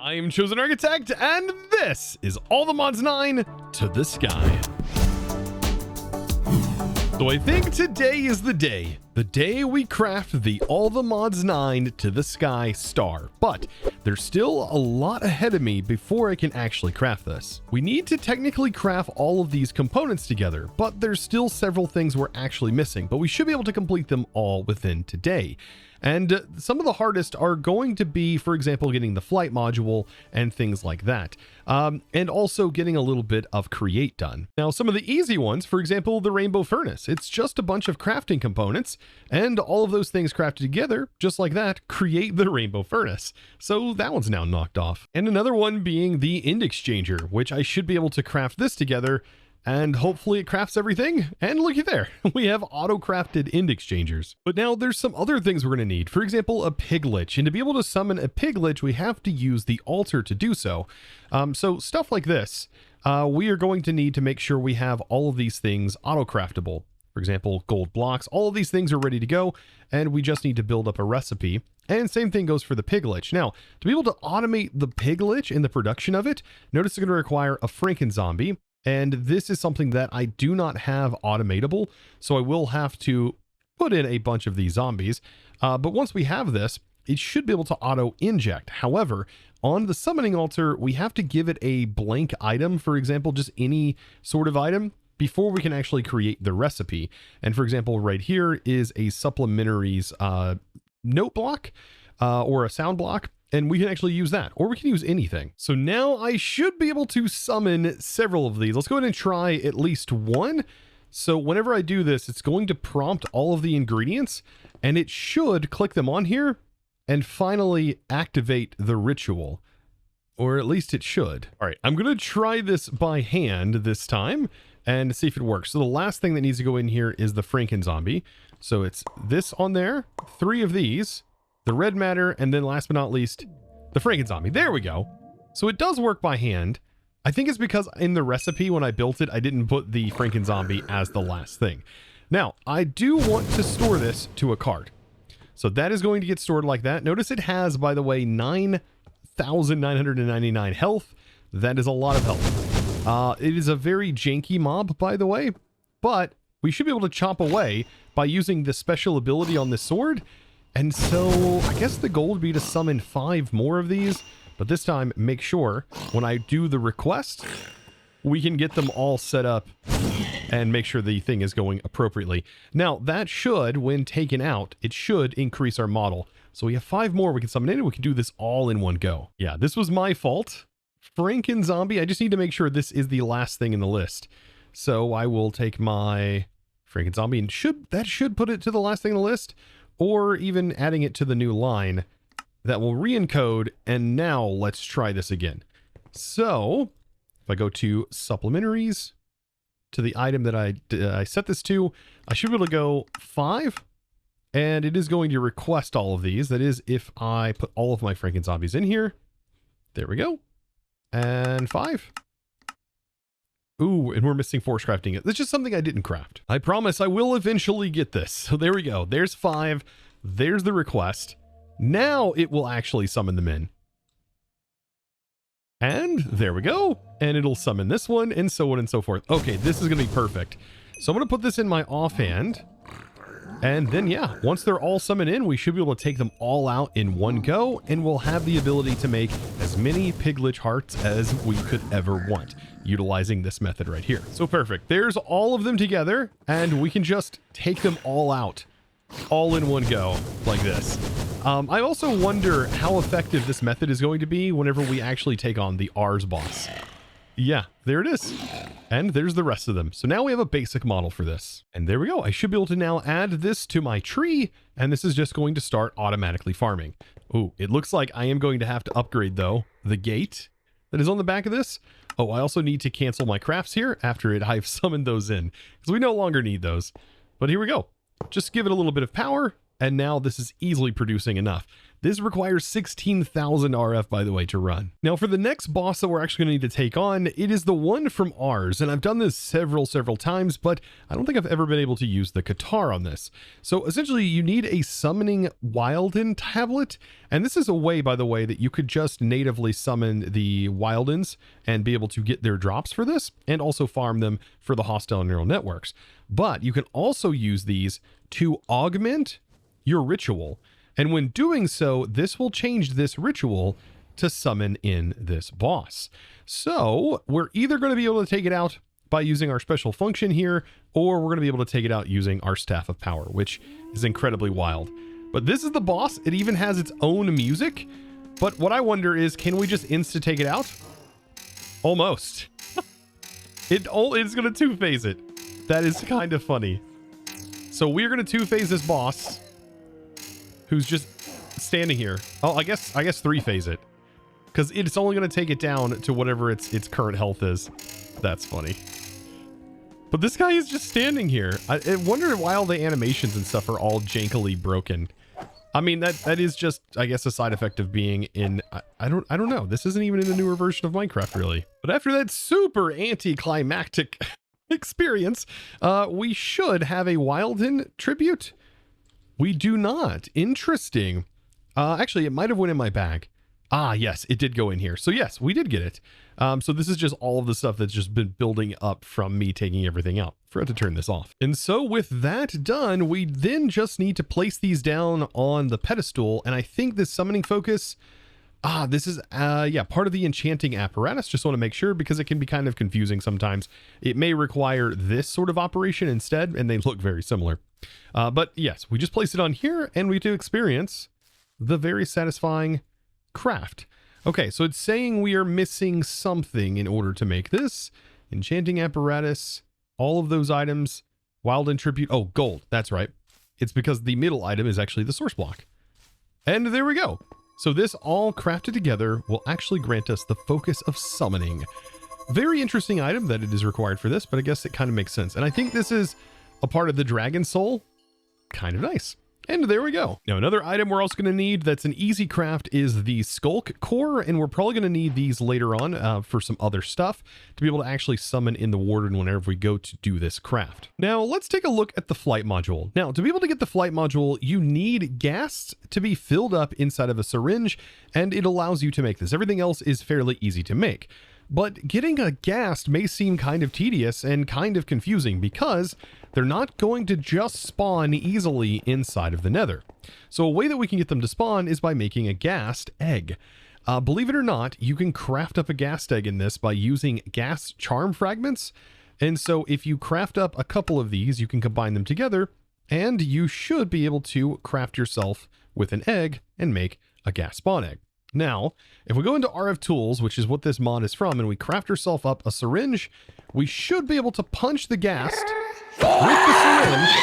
I'm ChosenArchitect, and this is All the Mods 9 to the Sky. So I think today is the day we craft the All the Mods 9 to the Sky star, but there's still a lot ahead of me before I can actually craft this. We need to technically craft all of these components together, but there's still several things we're actually missing, but we should be able to complete them all within today. And some of the hardest are going to be, for example, getting the flight module and things like that. And also getting a little bit of create done. Now, some of the easy ones, for example, the rainbow furnace. It's just a bunch of crafting components, and all of those things crafted together, just like that, create the rainbow furnace. So that one's now knocked off. And another one being the end exchanger, which I should be able to craft this together, and hopefully it crafts everything. And looky there, we have auto-crafted end exchangers. But now there's some other things we're going to need. For example, a Piglich. And to be able to summon a Piglich, we have to use the altar to do so. So stuff like this, we are going to need to make sure we have all of these things auto-craftable. For example, gold blocks, all of these things are ready to go, and we just need to build up a recipe. And same thing goes for the Piglich. Now, to be able to automate the Piglich and the production of it, notice it's going to require a Franken-zombie. And this is something that I do not have automatable, so I will have to put in a bunch of these zombies. But once we have this, it should be able to auto-inject. However, on the summoning altar, we have to give it a blank item, for example, just any sort of item, before we can actually create the recipe. And for example, right here is a supplementaries note block or a sound block. And we can actually use that, or we can use anything. So now I should be able to summon several of these. Let's go ahead and try at least one. So whenever I do this, it's going to prompt all of the ingredients, and it should click them on here and finally activate the ritual. Or at least it should. All right, I'm gonna try this by hand this time and see if it works. So the last thing that needs to go in here is the Franken-zombie. So it's this on there, 3 of these, the red matter, and then last but not least, the Franken-zombie. There we go. So it does work by hand. I think it's because in the recipe when I built it, I didn't put the Franken-zombie as the last thing. Now, I do want to store this to a card. So that is going to get stored like that. Notice it has, by the way, 9,999 health. That is a lot of health. It is a very janky mob, by the way, but we should be able to chop away by using the special ability on this sword. And so I guess the goal would be to summon 5 more of these, but this time make sure when I do the request, we can get them all set up and make sure the thing is going appropriately. Now that should, when taken out, it should increase our model. So we have 5 more we can summon in, and we can do this all in one go. Yeah, this was my fault. Franken-zombie, I just need to make sure this is the last thing in the list. So I will take my Franken-zombie and that should put it to the last thing in the list. Or even adding it to the new line that will re-encode. And now let's try this again. So if I go to supplementaries, to the item that I set this to, I should be able to go 5. And it is going to request all of these. That is, if I put all of my Franken-zombies in here. There we go. And 5. Ooh, and we're missing Forcecrafting it. That's just something I didn't craft. I promise I will eventually get this. So there we go. There's 5. There's the request. Now it will actually summon them in. And there we go. And it'll summon this one, and so on and so forth. Okay, this is going to be perfect. So I'm going to put this in my offhand. And then, yeah, once they're all summoned in, we should be able to take them all out in one go, and we'll have the ability to make as many Piglich hearts as we could ever want, utilizing this method right here. So perfect. There's all of them together, and we can just take them all out, all in one go, like this. I also wonder how effective this method is going to be whenever we actually take on the R's boss. Yeah, there it is. And there's the rest of them. So now we have a basic model for this. And there we go. I should be able to now add this to my tree, and this is just going to start automatically farming. Ooh, it looks like I am going to have to upgrade, though, the gate that is on the back of this. Oh, I also need to cancel my crafts here after I've summoned those in, because we no longer need those. But here we go. Just give it a little bit of power, and now this is easily producing enough. This requires 16,000 RF, by the way, to run. Now, for the next boss that we're actually going to need to take on, it is the one from ours, and I've done this several times, but I don't think I've ever been able to use the Qatar on this. So essentially, you need a summoning Wilden tablet, and this is a way, by the way, that you could just natively summon the Wildens and be able to get their drops for this, and also farm them for the hostile neural networks. But you can also use these to augment your ritual. And when doing so, this will change this ritual to summon in this boss. So we're either going to be able to take it out by using our special function here, or we're going to be able to take it out using our Staff of Power, which is incredibly wild. But this is the boss. It even has its own music. But what I wonder is, can we just insta-take it out? Almost. It's going to two-phase it. That is kind of funny. So we're going to two-phase this boss, who's just standing here. Oh, I guess three-phase it, because it's only going to take it down to whatever its current health is. That's funny. But this guy is just standing here. I wonder why all the animations and stuff are all jankily broken. I mean, that is just, I guess, a side effect of being in, I don't know. This isn't even in the newer version of Minecraft, really. But after that super anticlimactic experience, we should have a Wilden tribute. We do not. Interesting. Actually, it might have went in my bag. Ah, yes, it did go in here. So yes, we did get it. So this is just all of the stuff that's just been building up from me taking everything out. Forgot to turn this off. And so with that done, we then just need to place these down on the pedestal. And I think this summoning focus, this is, yeah, part of the enchanting apparatus. Just want to make sure, because it can be kind of confusing sometimes. It may require this sort of operation instead, and they look very similar. But yes, we just place it on here, and we do experience the very satisfying craft. Okay, so it's saying we are missing something in order to make this. Enchanting apparatus, all of those items, Wilden tribute. Oh, gold, that's right. It's because the middle item is actually the source block. And there we go. So this all crafted together will actually grant us the focus of summoning. Very interesting item that it is required for this, but I guess it kind of makes sense. And I think this is a part of the dragon soul. Kind of nice. And there we go. Now, another item we're also going to need that's an easy craft is the Skulk Core, and we're probably going to need these later on for some other stuff to be able to actually summon in the Warden whenever we go to do this craft. Now, let's take a look at the flight module. Now, to be able to get the flight module, you need gas to be filled up inside of a syringe, and it allows you to make this. Everything else is fairly easy to make. But getting a ghast may seem kind of tedious and kind of confusing because they're not going to just spawn easily inside of the nether. So a way that we can get them to spawn is by making a ghast egg. Believe it or not, you can craft up a ghast egg in this by using ghast charm fragments. And so if you craft up a couple of these, you can combine them together, and you should be able to craft yourself with an egg and make a ghast spawn egg. Now, if we go into RF Tools, which is what this mod is from, and we craft ourselves up a syringe, we should be able to punch the ghast with the syringe.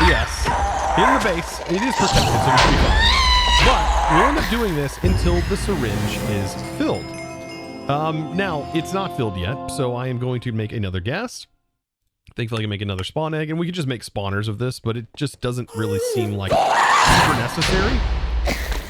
Yes, in the base. It is protected, so we should be fine. But we'll end up doing this until the syringe is filled. Now, it's not filled yet, so I am going to make another ghast. Thankfully, I can make another spawn egg, and we could just make spawners of this, but it just doesn't really seem like super necessary.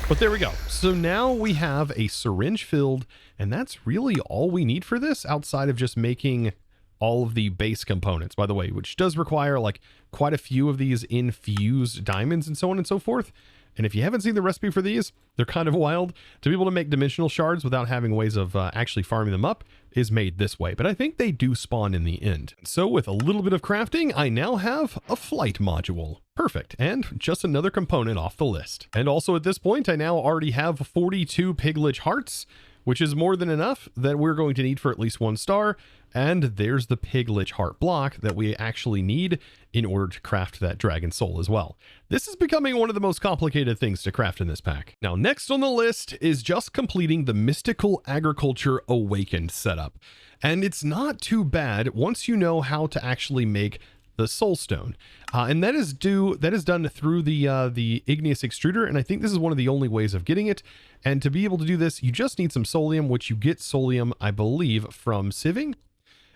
But there we go. So now we have a syringe filled, and that's really all we need for this outside of just making all of the base components, by the way, which does require like quite a few of these infused diamonds and so on and so forth. And if you haven't seen the recipe for these, they're kind of wild. To be able to make dimensional shards without having ways of actually farming them up is made this way, but I think they do spawn in the end. So with a little bit of crafting, I now have a flight module. Perfect, and just another component off the list. And also at this point, I now already have 42 Piglich hearts, which is more than enough that we're going to need for at least 1 star. And there's the Piglich heart block that we actually need in order to craft that dragon soul as well. This is becoming one of the most complicated things to craft in this pack. Now, next on the list is just completing the Mystical Agriculture Awakened setup. And it's not too bad once you know how to actually make the soul stone. And that is done through the igneous extruder, and I think this is one of the only ways of getting it. And to be able to do this, you just need some solium, which you get solium, I believe, from sieving.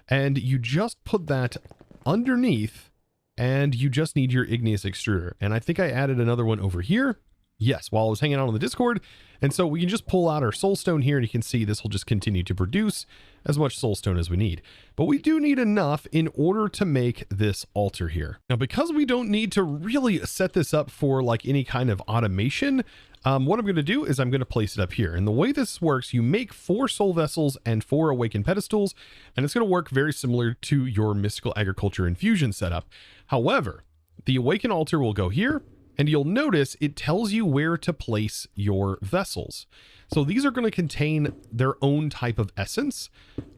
And you just put that underneath, and you just need your igneous extruder. And I think I added another one over here. Yes, while I was hanging out on the Discord. And so we can just pull out our soulstone here, and you can see this will just continue to produce as much soulstone as we need. But we do need enough in order to make this altar here. Now, because we don't need to really set this up for like any kind of automation, what I'm going to do is I'm going to place it up here. And the way this works, you make 4 soul vessels and 4 awakened pedestals, and it's going to work very similar to your mystical agriculture infusion setup. However, the awakened altar will go here, and you'll notice it tells you where to place your vessels. So these are going to contain their own type of essence,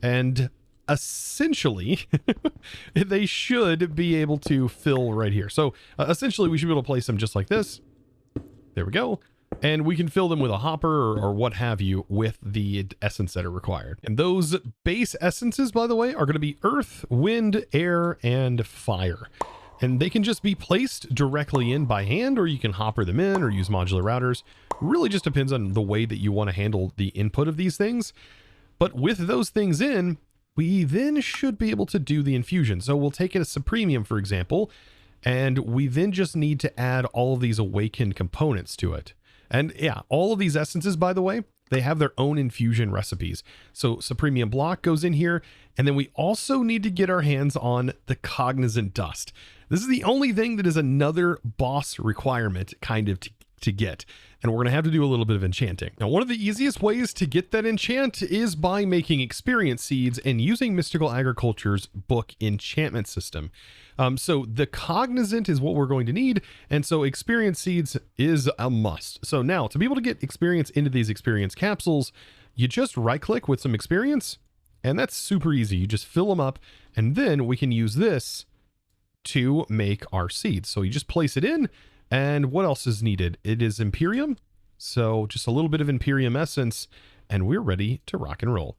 and essentially they should be able to fill right here. So essentially we should be able to place them just like this. There we go. And we can fill them with a hopper or what have you with the essence that are required. And those base essences, by the way, are going to be earth, wind, air, and fire. And they can just be placed directly in by hand, or you can hopper them in or use modular routers. Really just depends on the way that you want to handle the input of these things. But with those things in, we then should be able to do the infusion. So we'll take it as Supremium, for example, and we then just need to add all of these awakened components to it. And yeah, all of these essences, by the way, they have their own infusion recipes. So Supremium block goes in here, and then we also need to get our hands on the cognizant dust. This is the only thing that is another boss requirement kind of to get. And we're going to have to do a little bit of enchanting. Now, one of the easiest ways to get that enchant is by making experience seeds and using Mystical Agriculture's book enchantment system. So the cognizant is what we're going to need. And so experience seeds is a must. So now to be able to get experience into these experience capsules, you just right click with some experience, and that's super easy. You just fill them up, and then we can use this to make our seeds. So you just place it in. And what else is needed? It is Imperium. So just a little bit of Imperium essence, and we're ready to rock and roll.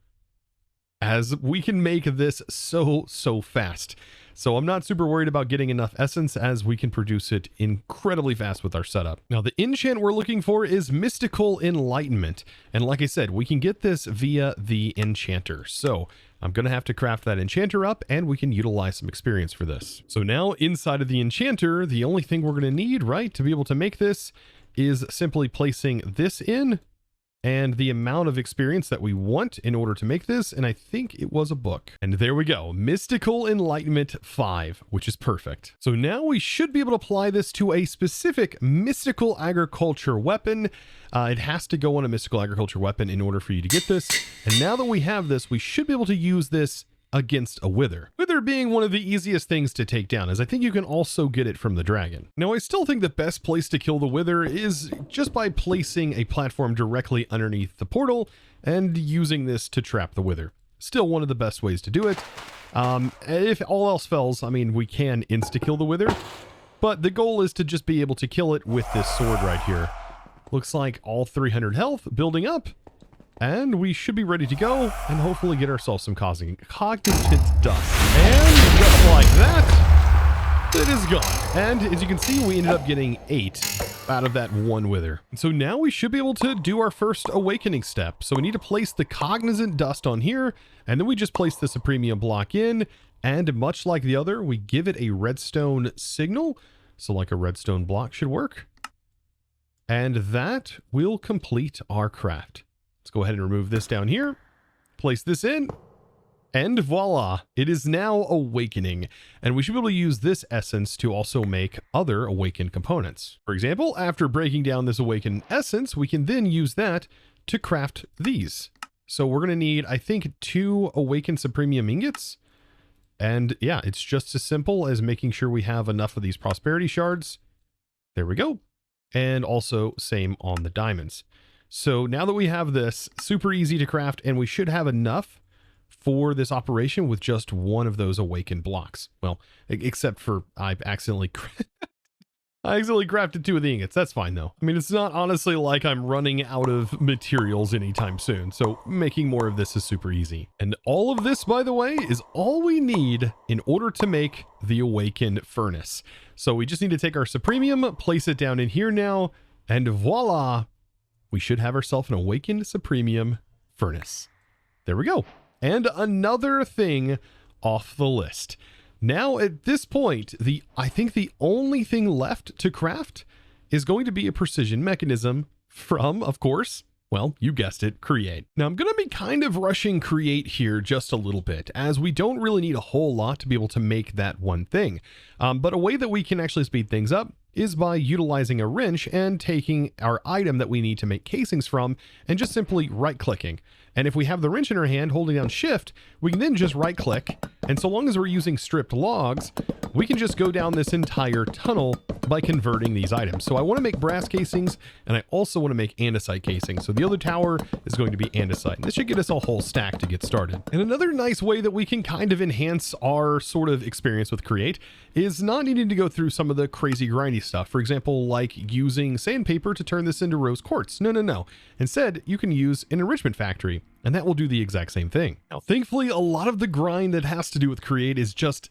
As we can make this so fast. So I'm not super worried about getting enough essence, as we can produce it incredibly fast with our setup. Now, the enchant we're looking for is Mystical Enlightenment. And like I said, we can get this via the enchanter. So I'm going to have to craft that enchanter up, and we can utilize some experience for this. So now inside of the enchanter, the only thing we're going to need, right, to be able to make this is simply placing this in and the amount of experience that we want in order to make this. And I think it was a book. And there we go. Mystical Enlightenment 5, which is perfect. So now we should be able to apply this to a specific mystical agriculture weapon. It has to go on a mystical agriculture weapon in order for you to get this. And now that we have this, we should be able to use this against a wither. Wither being one of the easiest things to take down, as I think you can also get it from the dragon. Now, I still think the best place to kill the wither is just by placing a platform directly underneath the portal and using this to trap the wither. Still one of the best ways to do it. If all else fails, I mean, we can insta-kill the wither, but the goal is to just be able to kill it with this sword right here. Looks like all 300 health building up. And we should be ready to go and hopefully get ourselves some cognizant dust. And just like that, it is gone. And as you can see, we ended up getting 8 out of that one wither. So now we should be able to do our first awakening step. So we need to place the cognizant dust on here, and then we just place the Supremium block in, and much like the other, we give it a redstone signal. So like a redstone block should work. And that will complete our craft. Let's go ahead and remove this down here, place this in, and voila, it is now awakening. And we should be able to use this essence to also make other awakened components. For example, after breaking down this awakened essence, we can then use that to craft these. So we're going to need, I think, 2 awakened Supremium ingots. And yeah, it's just as simple as making sure we have enough of these prosperity shards. There we go. And also same on the diamonds. So now that we have this, super easy to craft, and we should have enough for this operation with just one of those awakened blocks. Well, except for I accidentally crafted 2 of the ingots. That's fine though. I mean, it's not honestly like I'm running out of materials anytime soon. So making more of this is super easy. And all of this, by the way, is all we need in order to make the awakened furnace. So we just need to take our Supremium, place it down in here now, and voila, we should have ourselves an awakened Supremium furnace. There we go. And another thing off the list. Now at this point, I think the only thing left to craft is going to be a precision mechanism from, of course, well, you guessed it, create. Now I'm going to be kind of rushing create here just a little bit, as we don't really need a whole lot to be able to make that one thing. But a way that we can actually speed things up is by utilizing a wrench and taking our item that we need to make casings from and just simply right clicking. And if we have the wrench in our hand holding down shift, we can then just right click. And so long as we're using stripped logs, we can just go down this entire tunnel by converting these items. So I want to make brass casings, and I also want to make andesite casings. So the other tower is going to be andesite. This should get us a whole stack to get started. And another nice way that we can kind of enhance our sort of experience with create is not needing to go through some of the crazy grindy stuff. For example, like using sandpaper to turn this into rose quartz. No. Instead, you can use an enrichment factory, and that will do the exact same thing. Now, thankfully, a lot of the grind that has to do with create is just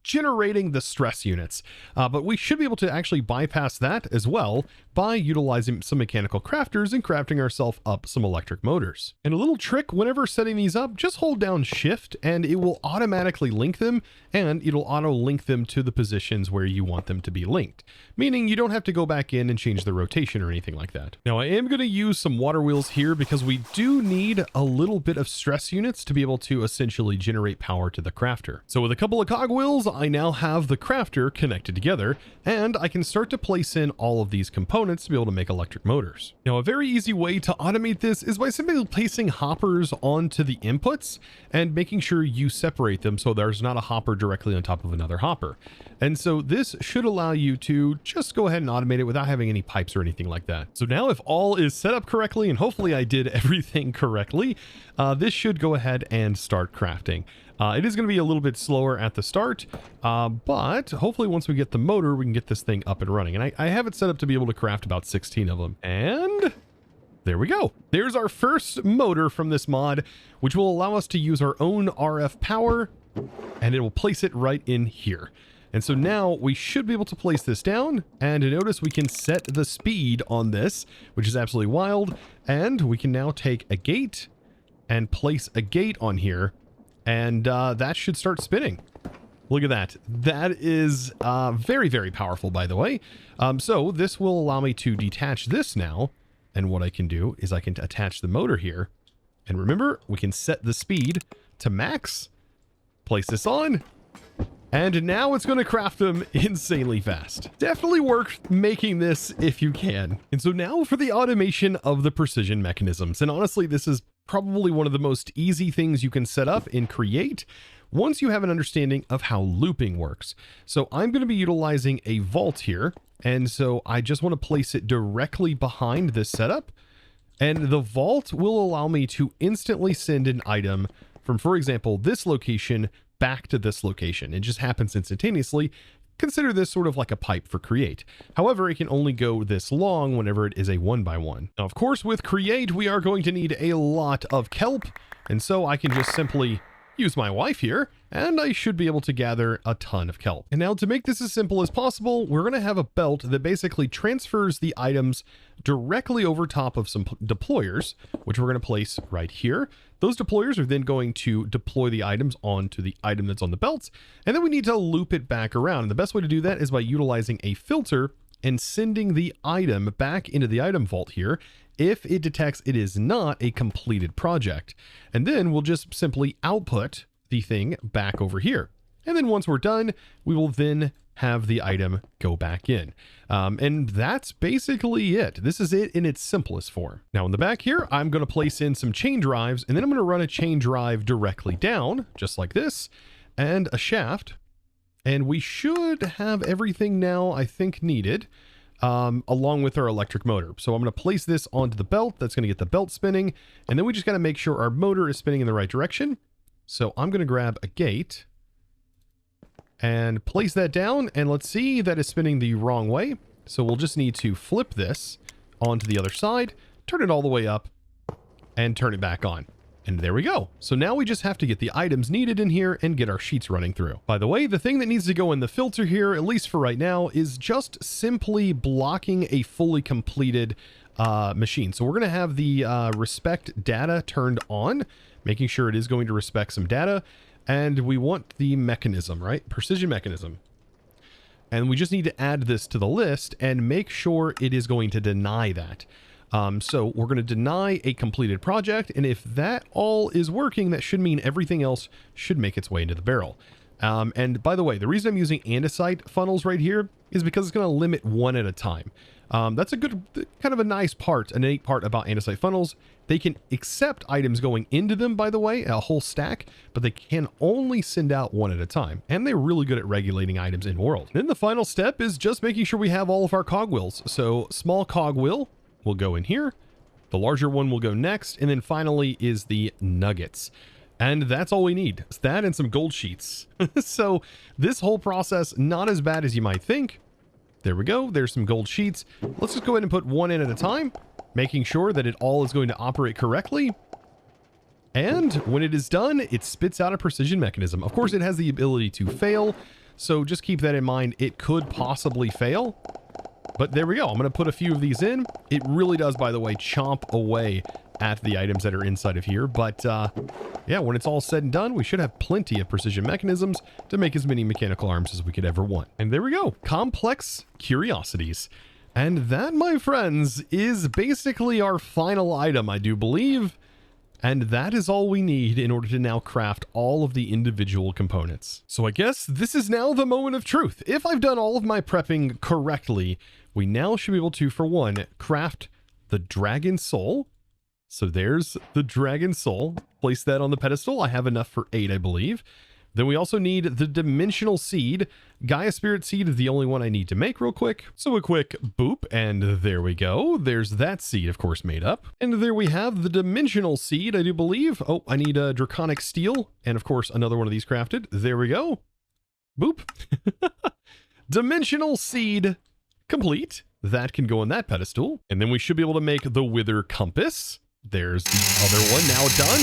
generating the stress units. But we should be able to actually bypass that as well by utilizing some mechanical crafters and crafting ourselves up some electric motors. And a little trick, whenever setting these up, just hold down shift and it will automatically link them, and it'll auto link them to the positions where you want them to be linked, meaning you don't have to go back in and change the rotation or anything like that. Now I am going to use some water wheels here because we do need a little bit of stress units to be able to essentially generate power to the crafter. So with a couple of cogwheels, I now have the crafter connected together, and I can start to place in all of these components to be able to make electric motors. Now a very easy way to automate this is by simply placing hoppers onto the inputs and making sure you separate them so there's not a hopper directly on top of another hopper. And so this should allow you to just go ahead and automate it without having any pipes or anything like that. So now if all is set up correctly, and hopefully I did everything correctly, this should go ahead and start crafting. It is going to be a little bit slower at the start, but hopefully once we get the motor, we can get this thing up and running. And I have it set up to be able to craft about 16 of them. And there we go. There's our first motor from this mod, which will allow us to use our own RF power, and it will place it right in here. And so now we should be able to place this down, and notice we can set the speed on this, which is absolutely wild. And we can now take a gate and place a gate on here, and that should start spinning. Look at that. That is very, very powerful, by the way. So this will allow me to detach this now. And what I can do is I can attach the motor here. And remember, we can set the speed to max, place this on, and now it's going to craft them insanely fast. Definitely worth making this if you can. And so now for the automation of the precision mechanisms. And honestly, this is probably one of the most easy things you can set up in Create once you have an understanding of how looping works. So I'm going to be utilizing a vault here. And so I just want to place it directly behind this setup. And the vault will allow me to instantly send an item from, for example, this location back to this location. It just happens instantaneously. Consider this sort of like a pipe for Create. However, it can only go this long whenever it is a 1x1. Now, of course, with Create, we are going to need a lot of kelp. And so I can just simply use my wife here, and I should be able to gather a ton of kelp. And now to make this as simple as possible, we're going to have a belt that basically transfers the items directly over top of some deployers, which we're going to place right here. Those deployers are then going to deploy the items onto the item that's on the belts, and then we need to loop it back around. And the best way to do that is by utilizing a filter and sending the item back into the item vault here if it detects it is not a completed project. And then we'll just simply output the thing back over here. And then once we're done, we will then have the item go back in. And that's basically it. This is it in its simplest form. Now in the back here, I'm going to place in some chain drives, and then I'm going to run a chain drive directly down, just like this, and a shaft. And we should have everything now, I think, needed. Along with our electric motor. So I'm going to place this onto the belt. That's going to get the belt spinning. And then we just got to make sure our motor is spinning in the right direction. So I'm going to grab a gate and place that down. And let's see, that is spinning the wrong way. So we'll just need to flip this onto the other side, turn it all the way up, and turn it back on. And there we go. So now we just have to get the items needed in here and get our sheets running through. By the way, the thing that needs to go in the filter here, at least for right now, is just simply blocking a fully completed machine. So we're going to have the respect data turned on, making sure it is going to respect some data. And we want the mechanism, right? Precision mechanism. And we just need to add this to the list and make sure it is going to deny that. So we're going to deny a completed project. And if that all is working, that should mean everything else should make its way into the barrel. And by the way, the reason I'm using andesite funnels right here is because it's going to limit one at a time. That's a good, kind of a nice part, a neat part about andesite funnels. They can accept items going into them, by the way, a whole stack, but they can only send out one at a time. And they're really good at regulating items in world. Then the final step is just making sure we have all of our cogwheels. So small cogwheel will go in here. The larger one will go next. And then finally is the nuggets. And that's all we need. It's that and some gold sheets. So this whole process, not as bad as you might think. There we go. There's some gold sheets. Let's just go ahead and put one in at a time, making sure that it all is going to operate correctly. And when it is done, it spits out a precision mechanism. Of course, it has the ability to fail. So just keep that in mind. It could possibly fail. But there we go. I'm going to put a few of these in. It really does, by the way, chomp away at the items that are inside of here. But yeah, when it's all said and done, we should have plenty of precision mechanisms to make as many mechanical arms as we could ever want. And there we go. Complex curiosities. And that, my friends, is basically our final item, I do believe. And that is all we need in order to now craft all of the individual components. So I guess this is now the moment of truth. If I've done all of my prepping correctly, we now should be able to, for one, craft the dragon soul. So there's the dragon soul. Place that on the pedestal. I have enough for 8, I believe. Then we also need the dimensional seed. Gaia spirit seed is the only one I need to make real quick. So a quick boop, and there we go. There's that seed, of course, made up. And there we have the dimensional seed, I do believe. Oh, I need a draconic steel. And of course, another one of these crafted. There we go. Boop. Dimensional seed complete. That can go on that pedestal. And then we should be able to make the wither compass. There's the other one now done.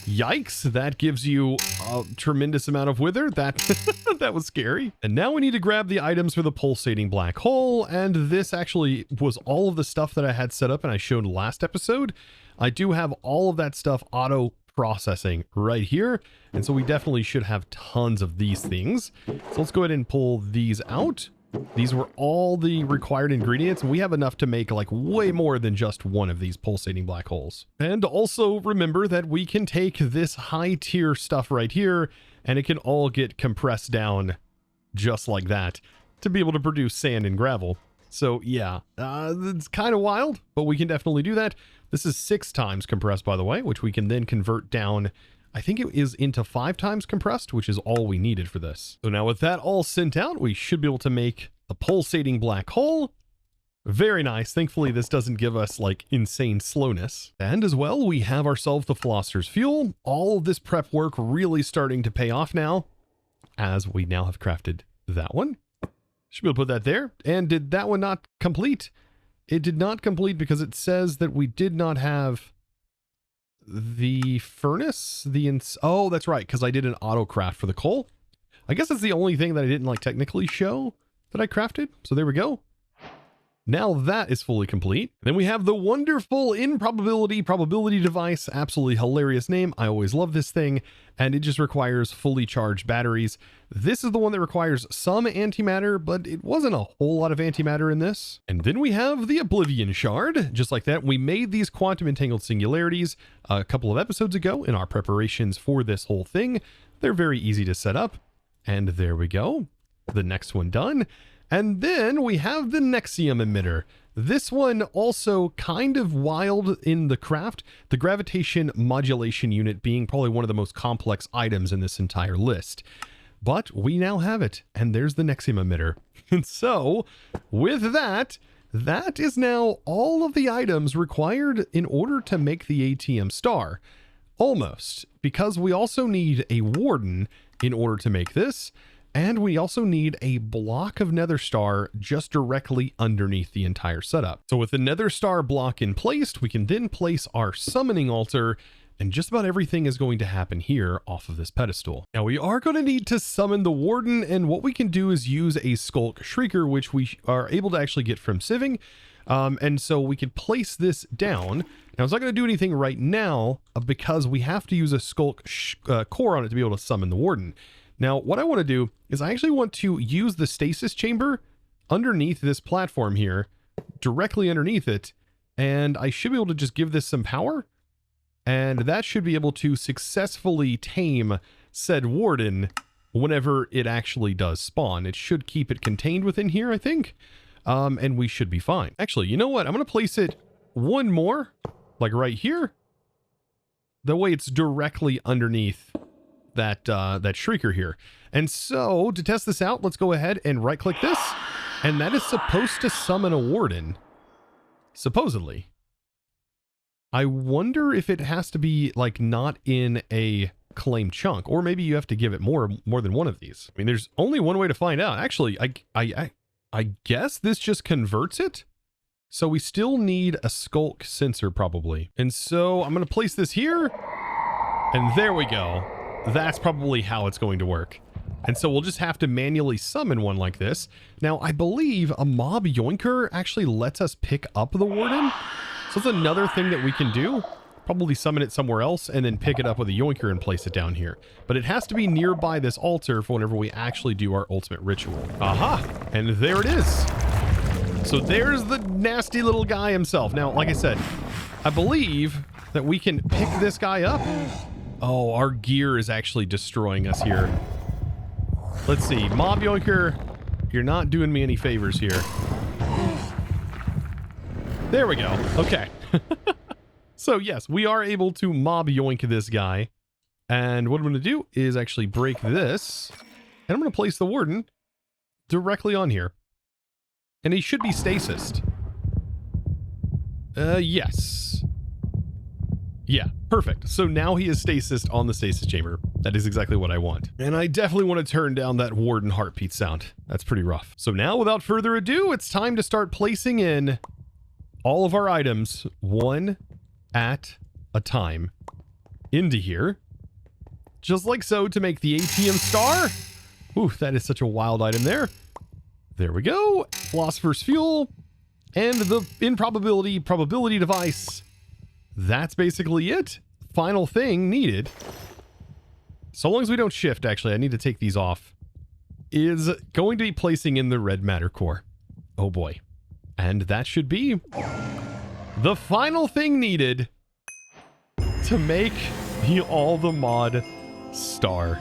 Yikes, that gives you a tremendous amount of wither. That was scary. And now we need to grab the items for the pulsating black hole. And this actually was all of the stuff that I had set up and I showed last episode. I do have all of that stuff auto processing right here. And so we definitely should have tons of these things. So let's go ahead and pull these out. These were all the required ingredients, and we have enough to make like way more than just one of these pulsating black holes. And also remember that we can take this high tier stuff right here, and it can all get compressed down just like that to be able to produce sand and gravel. So yeah, it's kind of wild, but we can definitely do that. This is 6 times compressed, by the way, which we can then convert down. I think it is into 5 times compressed, which is all we needed for this. So now with that all sent out, we should be able to make a pulsating black hole. Very nice. Thankfully, this doesn't give us like insane slowness. And as well, we have ourselves the Philosopher's Fuel. All of this prep work really starting to pay off now, as we now have crafted that one. Should be able to put that there. And did that one not complete? It did not complete because it says that we did not have the furnace, oh, that's right, because I did an auto craft for the coal. I guess that's the only thing that I didn't like technically show that I crafted. So there we go. Now that is fully complete. Then we have the wonderful improbability probability device. Absolutely hilarious name. I always love this thing. And it just requires fully charged batteries. This is the one that requires some antimatter, but it wasn't a whole lot of antimatter in this. And then we have the Oblivion Shard. Just like that, we made these quantum entangled singularities a couple of episodes ago in our preparations for this whole thing. They're very easy to set up. And there we go. The next one done. And then we have the Nexium emitter. This one also kind of wild in the craft, the gravitation modulation unit being probably one of the most complex items in this entire list. But we now have it, and there's the Nexium emitter. And so, with that, that is now all of the items required in order to make the ATM star. Almost, because we also need a warden in order to make this. And we also need a block of Nether Star just directly underneath the entire setup. So with the Nether Star block in place, we can then place our summoning altar, and just about everything is going to happen here off of this pedestal. Now we are going to need to summon the warden, and what we can do is use a Skulk Shrieker, which we are able to actually get from sieving. And so we can place this down. Now it's not going to do anything right now because we have to use a Skulk core on it to be able to summon the warden. Now, what I want to do is I actually want to use the stasis chamber underneath this platform here, directly underneath it, and I should be able to just give this some power, and that should be able to successfully tame said warden whenever it actually does spawn. It should keep it contained within here, I think, and we should be fine. Actually, you know what? I'm going to place it one more, like right here. That way it's directly underneath that shrieker here. And so to test this out, let's go ahead and right click this, and that is supposed to summon a warden, supposedly. I wonder if it has to be like not in a claim chunk, or maybe you have to give it more than one of these. I mean, there's only one way to find out. Actually, I guess this just converts it. So we still need a skulk sensor probably. And so I'm going to place this here, and there we go. That's probably how it's going to work. And so we'll just have to manually summon one like this. Now, I believe a mob yoinker actually lets us pick up the warden. So it's another thing that we can do. Probably summon it somewhere else and then pick it up with a yoinker and place it down here. But it has to be nearby this altar for whenever we actually do our ultimate ritual. Aha! And there it is. So there's the nasty little guy himself. Now, like I said, I believe that we can pick this guy up. Oh, our gear is actually destroying us here. Let's see. Mob yoinker, you're not doing me any favors here. There we go. Okay. So yes, we are able to mob yoink this guy. And what I'm going to do is actually break this. And I'm going to place the warden directly on here. And he should be stasised. Yes. Yeah, perfect. So now he is stasised on the stasis chamber. That is exactly what I want. And I definitely want to turn down that warden heartbeat sound. That's pretty rough. So now, without further ado, it's time to start placing in all of our items one at a time into here. Just like so, to make the ATM star. Ooh, that is such a wild item there. There we go. Philosopher's Fuel. And the probability device. That's basically it. Final thing needed. So long as we don't shift, actually, I need to take these off. Is going to be placing in the red matter core. Oh boy. And that should be the final thing needed to make the all the mod star.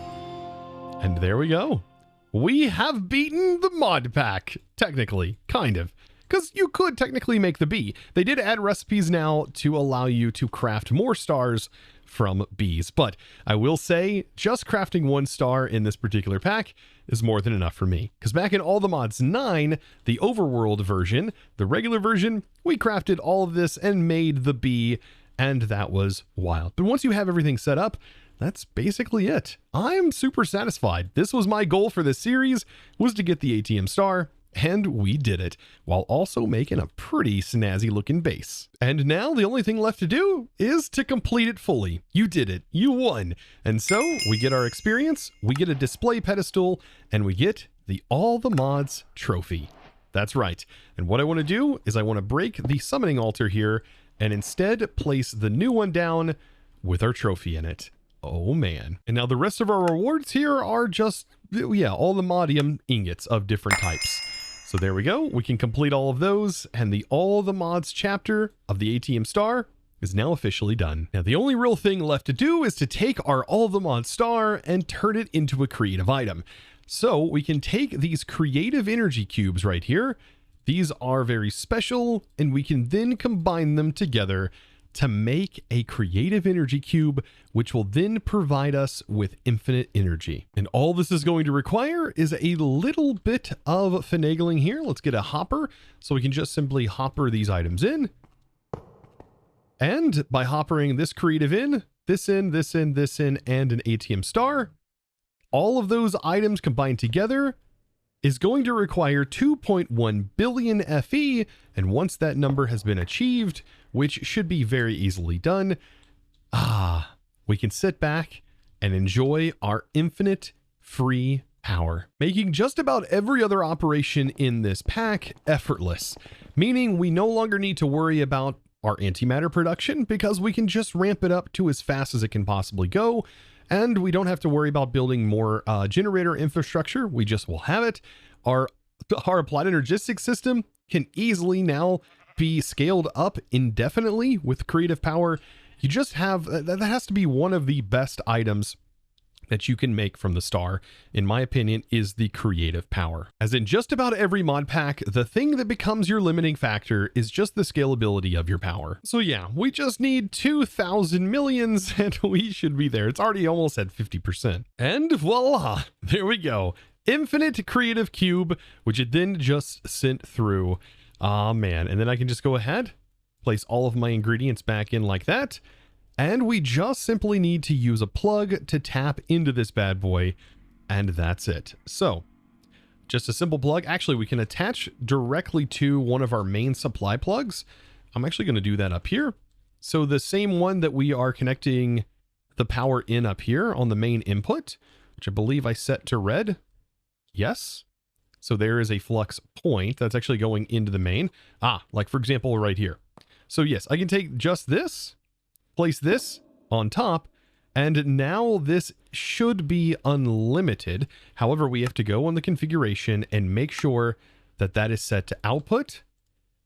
And there we go. We have beaten the mod pack, technically, kind of. Because you could technically make the bee. They did add recipes now to allow you to craft more stars from bees. But I will say, just crafting one star in this particular pack is more than enough for me. Because back in All the Mods 9, the overworld version, the regular version, we crafted all of this and made the bee, and that was wild. But once you have everything set up, that's basically it. I'm super satisfied. This was my goal for this series, was to get the ATM star. And we did it, while also making a pretty snazzy looking base. And now the only thing left to do is to complete it fully. You did it. You won. And so we get our experience, we get a display pedestal, and we get the All the Mods trophy. That's right. And what I want to do is I want to break the summoning altar here and instead place the new one down with our trophy in it. Oh man. And now the rest of our rewards here are just, yeah, all the modium ingots of different types. So there we go. We can complete all of those, and the All the Mods chapter of the ATM star is now officially done. Now the only real thing left to do is to take our All the Mods star and turn it into a creative item. So we can take these creative energy cubes right here. These are very special, and we can then combine them together to make a creative energy cube, which will then provide us with infinite energy. And all this is going to require is a little bit of finagling here. Let's get a hopper so we can just simply hopper these items in. And by hoppering this creative in, this in, this in, this in, and an ATM star, all of those items combined together is going to require 2.1 billion FE, and once that number has been achieved, which should be very easily done, we can sit back and enjoy our infinite free power, making just about every other operation in this pack effortless, meaning we no longer need to worry about our antimatter production because we can just ramp it up to as fast as it can possibly go, and we don't have to worry about building more generator infrastructure. We just will have it. Our applied energistics system can easily now be scaled up indefinitely with creative power. You just have, that has to be one of the best items that you can make from the star, in my opinion, is the creative power. As in just about every mod pack, the thing that becomes your limiting factor is just the scalability of your power. So yeah, we just need 2,000 millions and we should be there. It's already almost at 50%. And voila, there we go. Infinite creative cube, which it then just sent through. Ah, man. And then I can just go ahead, place all of my ingredients back in like that. And we just simply need to use a plug to tap into this bad boy, and that's it. So, just a simple plug. Actually, we can attach directly to one of our main supply plugs. I'm actually going to do that up here. So the same one that we are connecting the power in up here on the main input, which I believe I set to red. Yes. So there is a flux point that's actually going into the main. Like for example, right here. So yes, I can take just this, place this on top, and now this should be unlimited. However, we have to go on the configuration and make sure that that is set to output.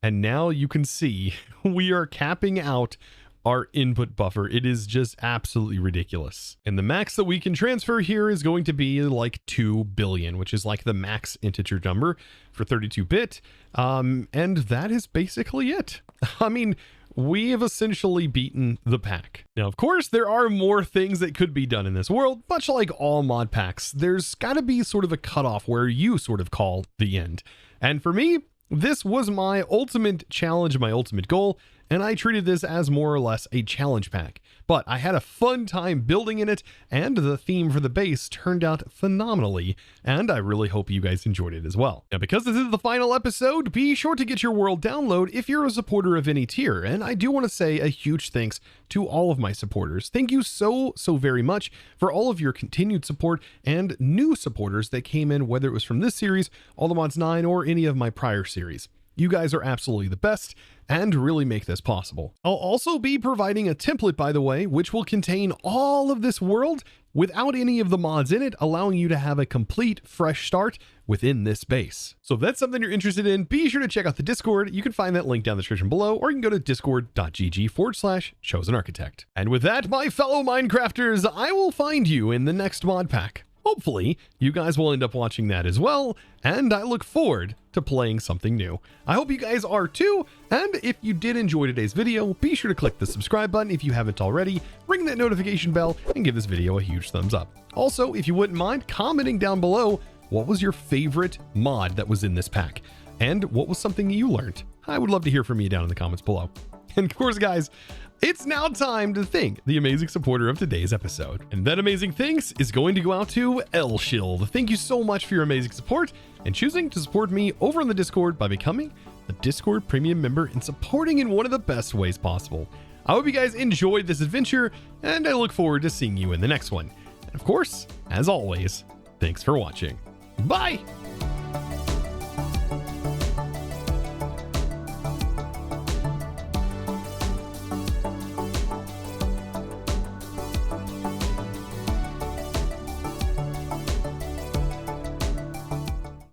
And now you can see we are capping out our input buffer. It is just absolutely ridiculous. And the max that we can transfer here is going to be like 2 billion, which is like the max integer number for 32-bit. And that is basically it. I mean, we have essentially beaten the pack. Now, of course, there are more things that could be done in this world. Much like all mod packs, there's got to be sort of a cutoff where you sort of call the end. And for me, this was my ultimate challenge, my ultimate goal, and I treated this as more or less a challenge pack. But I had a fun time building in it, and the theme for the base turned out phenomenally, and I really hope you guys enjoyed it as well. Now, because this is the final episode, be sure to get your world download if you're a supporter of any tier, and I do want to say a huge thanks to all of my supporters. Thank you so very much for all of your continued support and new supporters that came in, whether it was from this series, All the Mods 9, or any of my prior series. You guys are absolutely the best and really make this possible. I'll also be providing a template, by the way, which will contain all of this world without any of the mods in it, allowing you to have a complete fresh start within this base. So if that's something you're interested in, be sure to check out the Discord. You can find that link down in the description below, or you can go to discord.gg/ChosenArchitect. And with that, my fellow Minecrafters, I will find you in the next mod pack. Hopefully, you guys will end up watching that as well, and I look forward to playing something new. I hope you guys are too, and if you did enjoy today's video, be sure to click the subscribe button if you haven't already, ring that notification bell, and give this video a huge thumbs up. Also, if you wouldn't mind commenting down below, what was your favorite mod that was in this pack? And what was something you learned? I would love to hear from you down in the comments below. And of course, guys, it's now time to thank the amazing supporter of today's episode. And that amazing thanks is going to go out to L-Shield. Thank you so much for your amazing support and choosing to support me over on the Discord by becoming a Discord premium member and supporting in one of the best ways possible. I hope you guys enjoyed this adventure, and I look forward to seeing you in the next one. And of course, as always, thanks for watching. Bye!